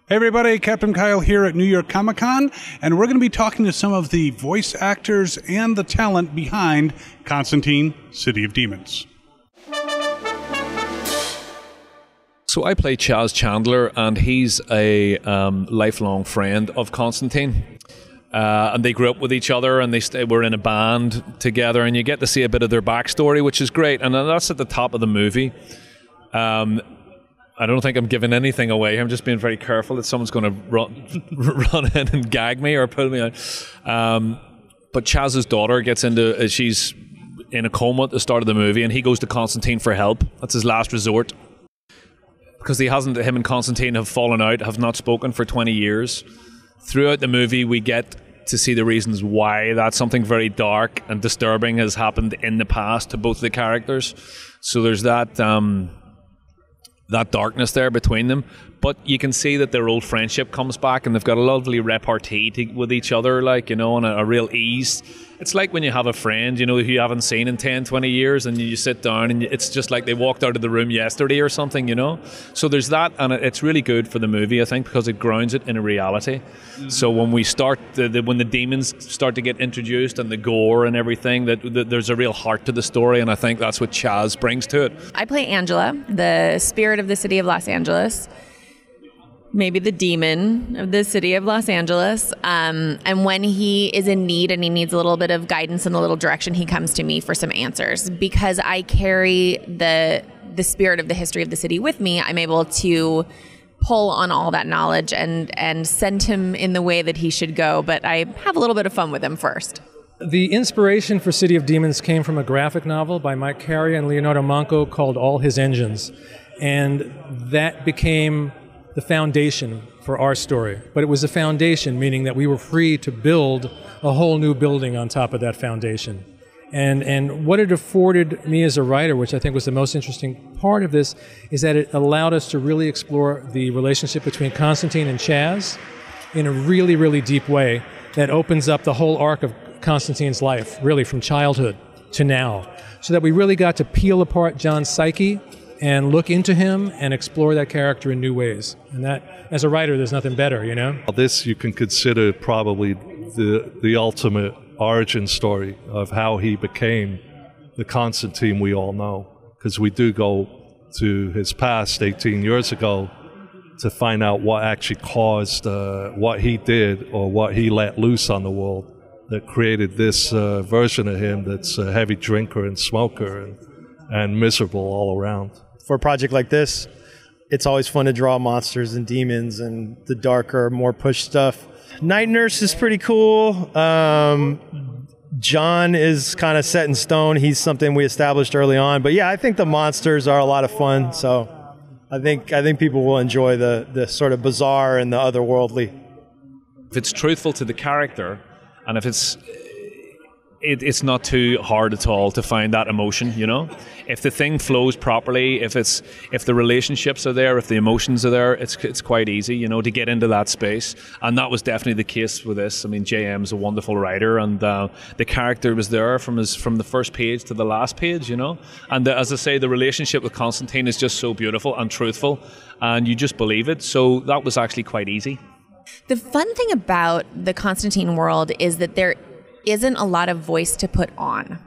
Hey everybody, Captain Kyle here at New York Comic Con, and we're going to be talking to some of the voice actors and the talent behind Constantine, City of Demons. So I play Chandler, and he's a lifelong friend of Constantine. And they grew up with each other, and they were in a band together, and you get to see a bit of their backstory, which is great. And that's at the top of the movie. I don't think I'm giving anything away. I'm just being very careful that someone's going to run in and gag me or pull me out. But Chaz's daughter gets into, she's in a coma at the start of the movie, and he goes to Constantine for help. That's his last resort. Because him and Constantine have fallen out, have not spoken for 20 years. Throughout the movie, we get to see the reasons why that something very dark and disturbing has happened in the past to both the characters. So there's that darkness there between them, but you can see that their old friendship comes back, and they've got a lovely repartee with each other, like, you know, and a real ease. It's like when you have a friend, you know, who you haven't seen in 10, 20 years, and you sit down and it's just like they walked out of the room yesterday or something, you know? So there's that, and it's really good for the movie, I think, because it grounds it in a reality. Mm-hmm. So when we start, when the demons start to get introduced and the gore and everything, that there's a real heart to the story, and I think that's what Chaz brings to it. I play Angela, the spirit of the city of Los Angeles. Maybe the demon of the city of Los Angeles. And when he is in need and he needs a little bit of guidance and a little direction, he comes to me for some answers. Because I carry the spirit of the history of the city with me, I'm able to pull on all that knowledge and send him in the way that he should go. But I have a little bit of fun with him first. The inspiration for City of Demons came from a graphic novel by Mike Carey and Leonardo Manco called All His Engines. And that became the foundation for our story. But it was a foundation, meaning that we were free to build a whole new building on top of that foundation. And what it afforded me as a writer, which I think was the most interesting part of this, is that it allowed us to really explore the relationship between Constantine and Chaz in a really, really deep way that opens up the whole arc of Constantine's life, really from childhood to now. So that we really got to peel apart John's psyche and look into him and explore that character in new ways. And that, as a writer, there's nothing better, you know? This you can consider probably the ultimate origin story of how he became the Constantine we all know. Because we do go to his past 18 years ago to find out what actually caused what he did or what he let loose on the world that created this version of him that's a heavy drinker and smoker and miserable all around. For a project like this, it's always fun to draw monsters and demons and the darker, more push stuff. Night Nurse is pretty cool. John is kind of set in stone. He's something we established early on. But yeah, I think the monsters are a lot of fun. So I think people will enjoy the sort of bizarre and the otherworldly. If it's truthful to the character, and if it's not too hard at all to find that emotion, you know? If the thing flows properly, if the relationships are there, if the emotions are there, it's quite easy, you know, to get into that space. And that was definitely the case with this. I mean, JM's a wonderful writer, and the character was there from the first page to the last page, you know? And as I say, the relationship with Constantine is just so beautiful and truthful, and you just believe it. So that was actually quite easy. The fun thing about the Constantine world is that there isn't a lot of voice to put on.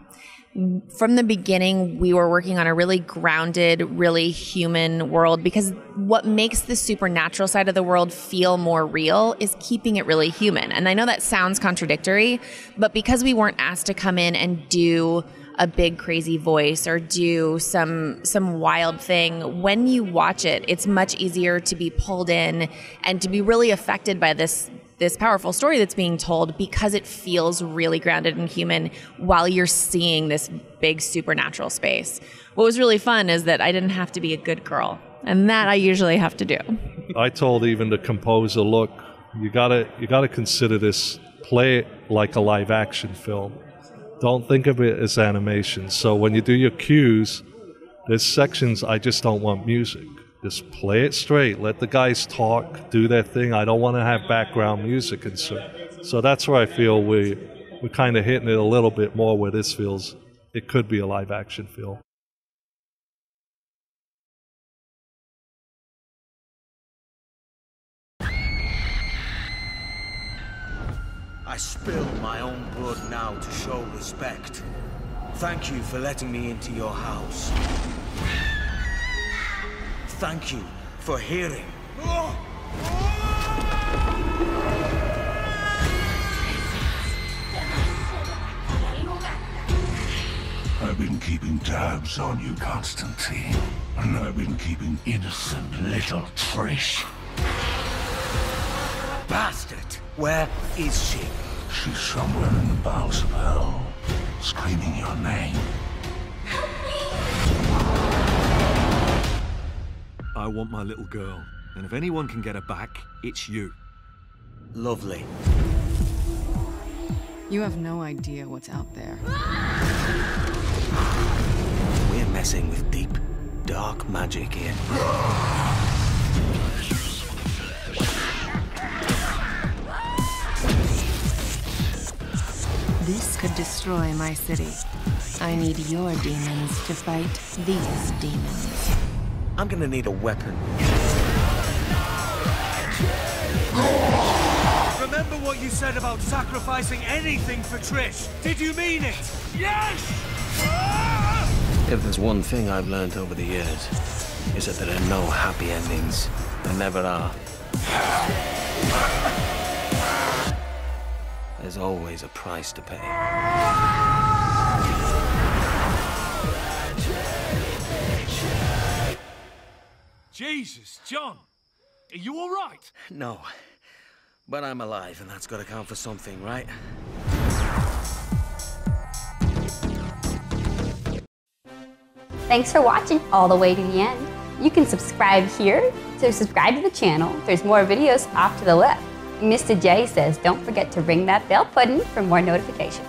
From the beginning, we were working on a really grounded, really human world, because what makes the supernatural side of the world feel more real is keeping it really human. And I know that sounds contradictory, but because we weren't asked to come in and do a big crazy voice or do some wild thing, when you watch it, it's much easier to be pulled in and to be really affected by this powerful story that's being told, because it feels really grounded and human while you're seeing this big supernatural space. What was really fun is that I didn't have to be a good girl, and that I usually have to do. I told even the composer, look, you gotta consider this, play it like a live action film. Don't think of it as animation. So when you do your cues, there's sections I just don't want music. Just play it straight. Let the guys talk, do their thing. I don't want to have background music and so that's where I feel we're kind of hitting it a little bit more where this feels it could be a live action film. I spill my own blood now to show respect. Thank you for letting me into your house. Thank you for hearing. I've been keeping tabs on you, Constantine. And I've been keeping innocent little Trish. Bastard! Where is she? She's somewhere in the bowels of hell, screaming your name. I want my little girl, and if anyone can get her back, it's you. Lovely. You have no idea what's out there. We're messing with deep, dark magic here. This could destroy my city. I need your demons to fight these demons. I'm gonna need a weapon. Remember what you said about sacrificing anything for Trish? Did you mean it? Yes! If there's one thing I've learned over the years, is that there are no happy endings. There never are. There's always a price to pay. Jesus, John! Are you all right? No. But I'm alive, and that's gotta count for something, right? Thanks for watching all the way to the end. You can subscribe here to subscribe to the channel. There's more videos off to the left. Mr. J says don't forget to ring that bell button for more notifications.